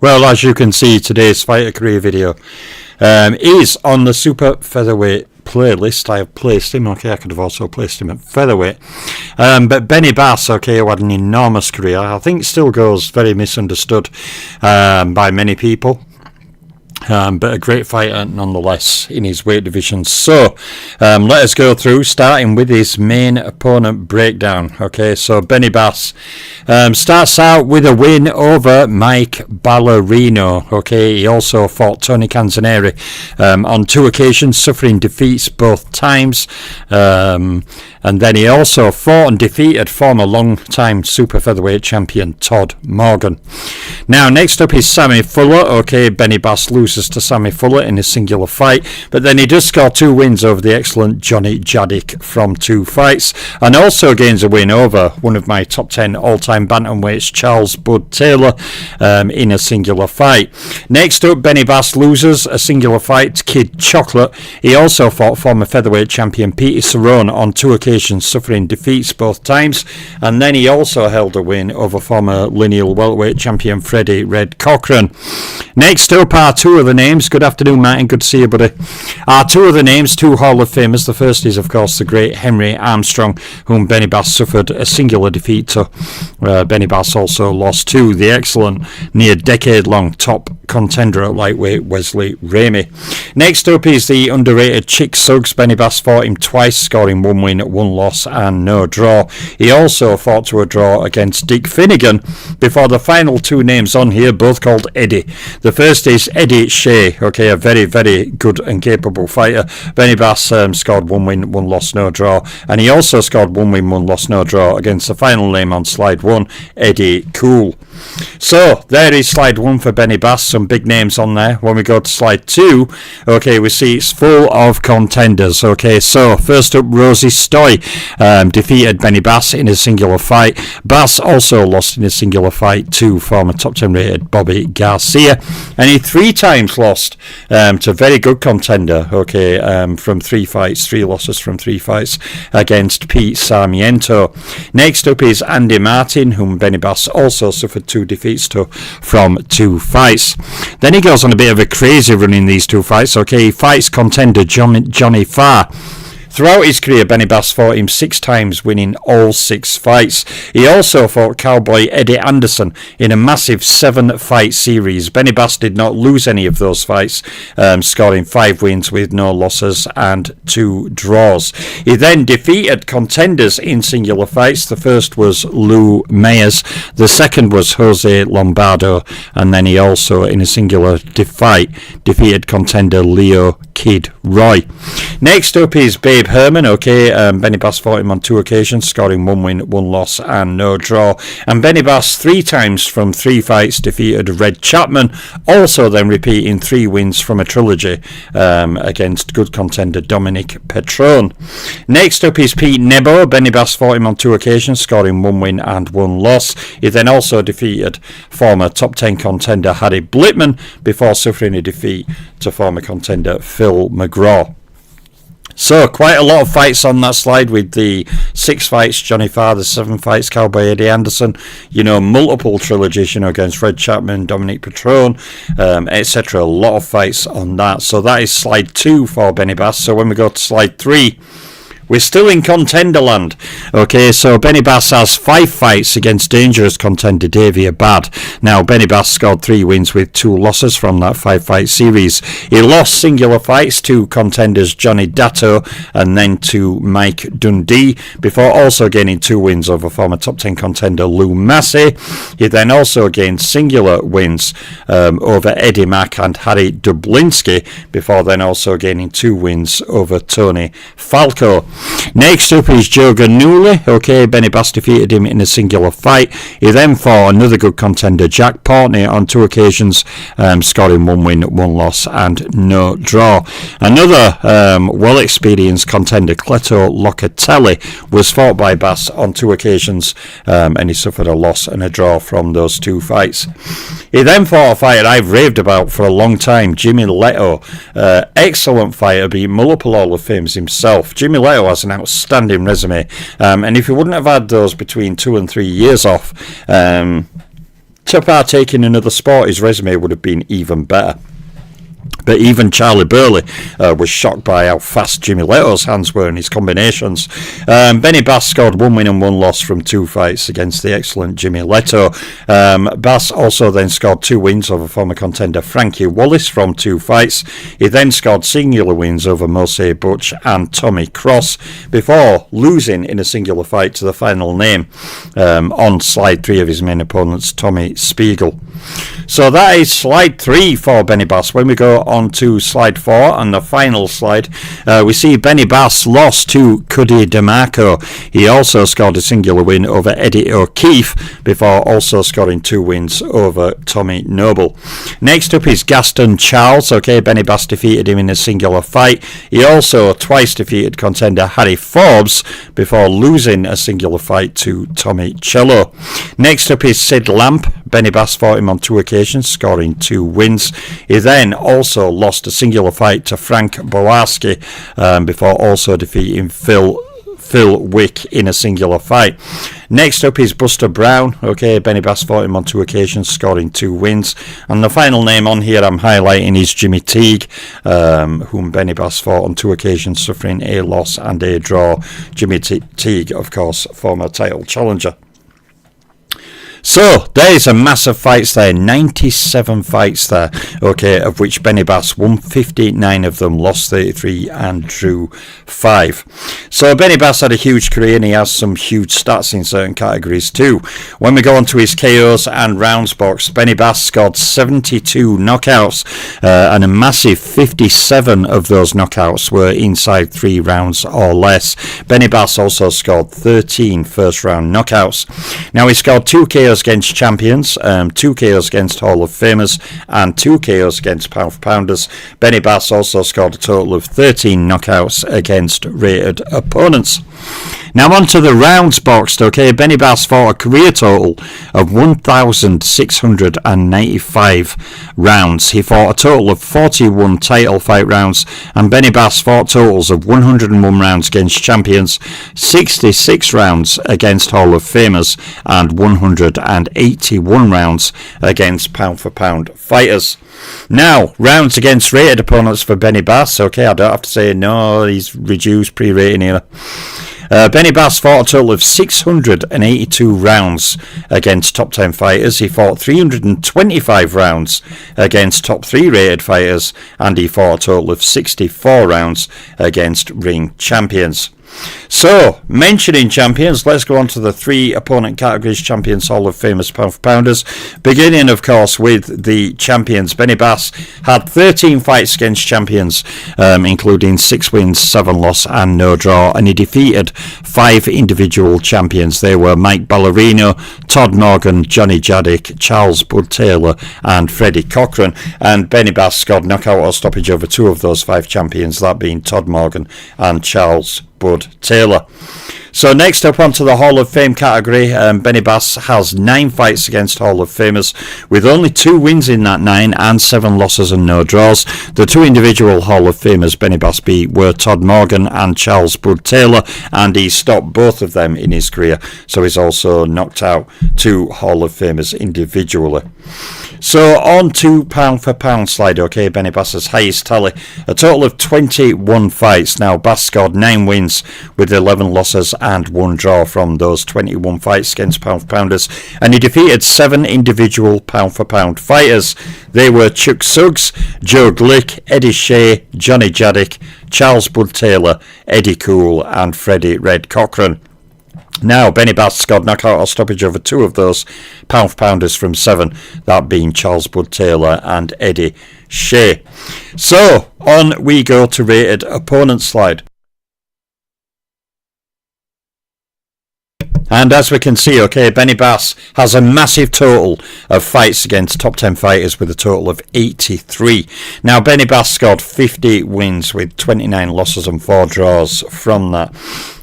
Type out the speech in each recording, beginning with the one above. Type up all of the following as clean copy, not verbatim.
Well, as you can see, today's fighter career video is on the super featherweight playlist. I have placed him. Okay, I could have also placed him at featherweight. But Benny Bass, okay, who had an enormous career, I think still goes very misunderstood by many people. But a great fighter nonetheless in his weight division. So let us go through, starting with his main opponent breakdown. Okay, so Benny Bass starts out with a win over Mike Ballerino. Okay, he also fought Tony Canzoneri on 2 occasions, suffering defeats both times. And then he also fought and defeated former long-time super featherweight champion Todd Morgan. Now, next up is Sammy Fuller. Okay, Benny Bass loses to Sammy Fuller in a singular fight, but then he does score 2 wins over the excellent Johnny Jadick from 2 fights, and also gains a win over one of my top 10 all-time bantamweights, Charles Bud Taylor, in a singular fight. Next up, Benny Bass loses a singular fight to Kid Chocolate. He also fought former featherweight champion Peter Cerrone on 2 occasions, suffering defeats both times, and then he also held a win over former lineal welterweight champion Freddie Red Cochran. Next up are 2 other names. Good afternoon, Martin. Good to see you, buddy. 2 other names, 2 Hall of Famers. The first is, of course, the great Henry Armstrong, whom Benny Bass suffered a singular defeat to. Benny Bass also lost to the excellent, near decade-long top contender at lightweight Wesley Ramey. Next up is the underrated Chick Suggs. Benny Bass fought him twice, scoring 1 win, 1 loss and no draw. He also fought to a draw against Dick Finnegan before the final 2 names on here, both called Eddie. The first is Eddie Shea, okay, a very, very good and capable fighter. Benny Bass scored 1 win, 1 loss, no draw, and he also scored 1 win, 1 loss, no draw against the final name on slide 1, Eddie Cool. So there is slide 1 for Benny Bass, some big names on there. When we go to slide 2, okay, we see it's full of contenders. Okay, so first up, Rosie Stoy defeated Benny Bass in a singular fight. Bass also lost in a singular fight to former top 10 rated Bobby Garcia, and he 3 times lost to very good contender, okay, from 3 fights, 3 losses from 3 fights against Pete Sarmiento. Next up is Andy Martin, whom Benny Bass also suffered 2 defeats to from 2 fights. Then he goes on a bit of a crazy run in these 2 fights. Okay, he fights contender Johnny Farr. Throughout his career, Benny Bass fought him 6 times, winning all 6 fights. He also fought cowboy Eddie Anderson in a massive 7-fight series. Benny Bass did not lose any of those fights, scoring 5 wins with no losses and 2 draws. He then defeated contenders in singular fights. The first was Lou Mayers, the second was Jose Lombardo, and then he also, in a singular fight, defeated contender Leo Kid Roy. Next up is Babe Herman. Okay, Benny Bass fought him on 2 occasions, scoring 1 win, 1 loss and no draw. And Benny Bass 3 times from 3 fights defeated Red Chapman, also then repeating 3 wins from a trilogy against good contender Dominic Petrone. Next up is Pete Nebo. Benny Bass fought him on 2 occasions, scoring 1 win and 1 loss. He then also defeated former top 10 contender Harry Blitman before suffering a defeat to former contender Phil McGraw. So quite a lot of fights on that slide, with the 6 fights Johnny Farr, the 7 fights cowboy Eddie Anderson, multiple trilogies, against Red Chapman, Dominic Petrone, etc. A lot of fights on that. So that is slide 2 for Benny Bass. So when we go to slide 3, we're still in contenderland. Okay, so Benny Bass has 5 fights against dangerous contender Davey Abad. Now, Benny Bass scored 3 wins with 2 losses from that 5-fight series. He lost singular fights to contenders Johnny Datto and then to Mike Dundee, before also gaining 2 wins over former top 10 contender Lou Massey. He then also gained singular wins over Eddie Mack and Harry Dublinsky, before then also gaining 2 wins over Tony Falco. Next up is Joe Ganuli. Okay, Benny Bass defeated him in a singular fight. He then fought another good contender, Jack Portney, on 2 occasions, scoring 1 win, 1 loss and no draw. Another well-experienced contender, Cleto Locatelli, was fought by Bass on 2 occasions, and he suffered a loss and a draw from those 2 fights. He then fought a fighter I've raved about for a long time, Jimmy Leto. Excellent fighter, beat multiple Hall of Famers himself. Jimmy Leto has an outstanding resume, and if he wouldn't have had those between 2 and 3 years off, to partake in another sport, his resume would have been even better. But even Charlie Burley was shocked by how fast Jimmy Leto's hands were in his combinations. Benny Bass scored 1 win and 1 loss from 2 fights against the excellent Jimmy Leto. Bass also then scored 2 wins over former contender Frankie Wallace from 2 fights. He then scored singular wins over Mose Butch and Tommy Cross before losing in a singular fight to the final name on slide 3 of his main opponent's Tommy Spiegel. So that is slide 3 for Benny Bass. When we go on to slide 4 and the final slide, we see Benny Bass lost to Cuddy DeMarco. He also scored a singular win over Eddie O'Keefe before also scoring 2 wins over Tommy Noble. Next up is Gaston Charles. Okay, Benny Bass defeated him in a singular fight. He also twice defeated contender Harry Forbes before losing a singular fight to Tommy Cello. Next up is Sid Lamp. Benny Bass fought him on 2 occasions, scoring 2 wins. He then also lost a singular fight to Frank Bowarski before also defeating Phil Wick in a singular fight. Next up is Buster Brown. Okay, Benny Bass fought him on 2 occasions, scoring 2 wins. And the final name on here I'm highlighting is Jimmy Teague, whom Benny Bass fought on 2 occasions, suffering a loss and a draw. Jimmy Teague, of course, former title challenger. So there is a massive fights there, 97 fights there, okay, of which Benny Bass won 59 of them, lost 33 and drew 5. So Benny Bass had a huge career and he has some huge stats in certain categories too. When we go on to his KOs and rounds box, Benny Bass scored 72 knockouts and a massive 57 of those knockouts were inside 3 rounds or less. Benny Bass also scored 13 first round knockouts. Now he scored 2 KOs against champions, 2 KOs against Hall of Famers and 2 KOs against pound for pounders. Benny Bass also scored a total of 13 knockouts against rated opponents. Now on to the rounds boxed. Okay, Benny Bass fought a career total of 1,695 rounds. He fought a total of 41 title fight rounds, and Benny Bass fought totals of 101 rounds against champions, 66 rounds against Hall of Famers, and 181 rounds against pound for pound fighters. Now, rounds against rated opponents for Benny Bass. Okay, I don't have to say no, he's reduced pre-rating here. Benny Bass fought a total of 682 rounds against top 10 fighters. He fought 325 rounds against top 3 rated fighters, and he fought a total of 64 rounds against ring champions. So, mentioning champions, let's go on to the 3 opponent categories, champions, Hall of Famers, pound for pounders. Beginning, of course, with the champions. Benny Bass had 13 fights against champions, including 6 wins, 7 loss and no draw, and he defeated 5 individual champions. They were Mike Ballerino, Todd Morgan, Johnny Jaddick, Charles Bud Taylor and Freddie Cochran, and Benny Bass scored knockout or stoppage over 2 of those 5 champions, that being Todd Morgan and Charles Bud Taylor. So next up onto the Hall of Fame category, Benny Bass has 9 fights against Hall of Famers, with only 2 wins in that 9 and 7 losses and no draws. The 2 individual Hall of Famers Benny Bass beat were Todd Morgan and Charles Bud Taylor, and he stopped both of them in his career, so he's also knocked out 2 Hall of Famers individually. So on to pound for pound slide. Okay, Benny Bass's highest tally, a total of 21 fights. Now Bass scored 9 wins with 11 losses and 1 draw from those 21 fights against pound for pounders, and he defeated 7 individual pound for pound fighters. They were Chuck Suggs, Joe Glick, Eddie Shea, Johnny Jaddick, Charles Bud Taylor, Eddie Cool and Freddie Red Cochran. Now, Benny Bass scored knockout or stoppage over 2 of those pound for pounders from 7, that being Charles Bud Taylor and Eddie Shea. So, on we go to rated opponent slide. And as we can see, okay, Benny Bass has a massive total of fights against top 10 fighters with a total of 83. Now, Benny Bass scored 50 wins with 29 losses and 4 draws from that.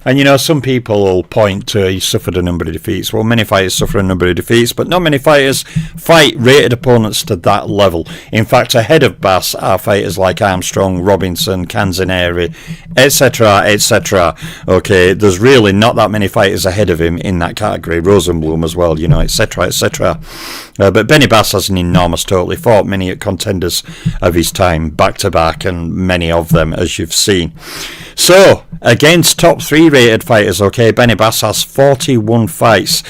And, you know, some people will point to he suffered a number of defeats. Well, many fighters suffer a number of defeats, but not many fighters fight rated opponents to that level. In fact, ahead of Bass are fighters like Armstrong, Robinson, Canzoneri, etc., etc. Okay, there's really not that many fighters ahead of him in that category. Rosenblum as well, you know, etc., etc. But Benny Bass has an enormous total. He fought many contenders of his time, back-to-back, and many of them, as you've seen. So, against top 3 rated fighters, okay, Benny Bass has 41 fights.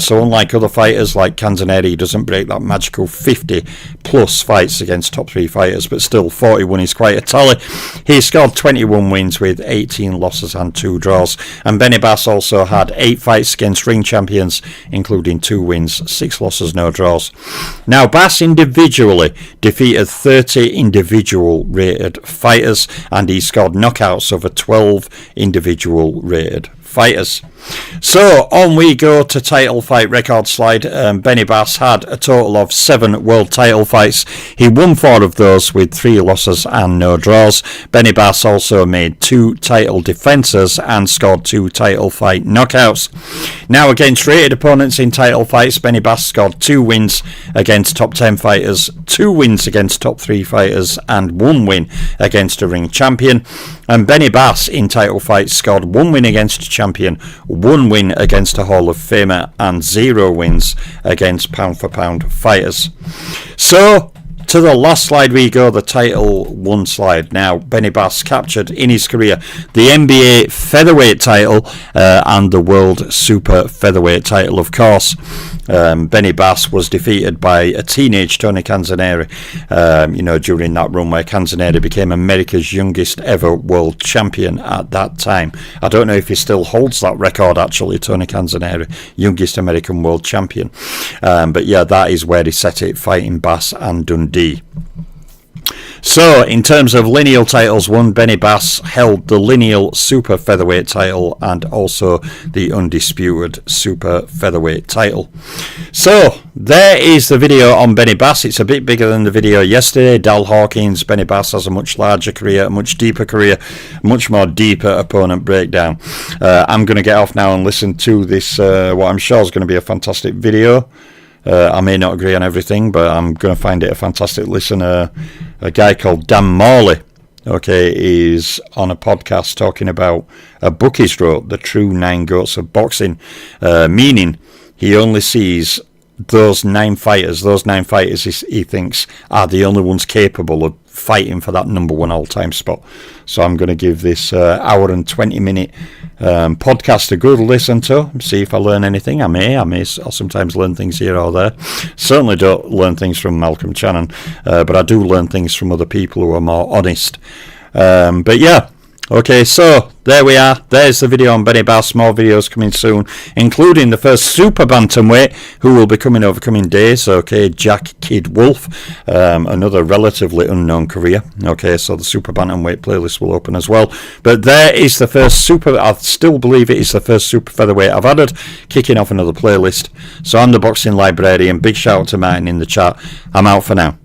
So unlike other fighters like Canzoneri, he doesn't break that magical 50 plus fights against top 3 fighters, but still 41 is quite a tally. He scored 21 wins with 18 losses and 2 draws. And Benny Bass also had 8 fights against ring champions, including 2 wins, 6 losses, no draws. Now, Bass individually defeated 30 individual rated fighters, and he scored knockouts over 12 individual rated fighters. So on we go to title fight record slide. Benny Bass had a total of 7 world title fights. He won 4 of those with 3 losses and no draws. Benny Bass also made 2 title defences and scored 2 title fight knockouts. Now, against rated opponents in title fights, Benny Bass scored 2 wins against top 10 fighters, 2 wins against top 3 fighters, and 1 win against a ring champion. And Benny Bass in title fights scored 1 win against a champion, 1 win against a Hall of Famer, and 0 wins against pound for pound fighters. So to the last slide we go, the title 1 slide. Now, Benny Bass captured in his career the NBA featherweight title and the world super featherweight title, of course. Benny Bass was defeated by a teenage Tony Canzoneri, you know, during that run where Canzoneri became America's youngest ever world champion at that time. I don't know if he still holds that record, actually, Tony Canzoneri, youngest American world champion. But yeah, that is where he set it, fighting Bass and Dundee. So, in terms of lineal titles won, Benny Bass held the lineal super featherweight title and also the undisputed super featherweight title. So, there is the video on Benny Bass. It's a bit bigger than the video yesterday. Dal Hawkins, Benny Bass has a much larger career, a much deeper career, much more deeper opponent breakdown. I'm going to get off now and listen to this, what I'm sure is going to be a fantastic video. I may not agree on everything, but I'm going to find it a fantastic listen. A guy called Dan Morley, okay, is on a podcast talking about a book he's wrote, The True 9 Goats of Boxing, meaning he only sees those 9 fighters he thinks are the only ones capable of fighting for that number 1 all-time spot. So I'm going to give this hour and 20 minute podcast a good listen to, see if I learn anything. I may sometimes learn things here or there. Certainly don't learn things from Malcolm Channon, but I do learn things from other people who are more honest. But yeah, okay, so there we are. There's the video on Benny Bass. More videos coming soon, including the first super bantamweight who will be coming over coming days. Okay, Jack Kid Wolf, another relatively unknown career. Okay, so the super bantamweight playlist will open as well. But there is the first super, I still believe it is the first super featherweight I've added, kicking off another playlist. So I'm the Boxing Librarian. Big shout out to Martin in the chat. I'm out for now.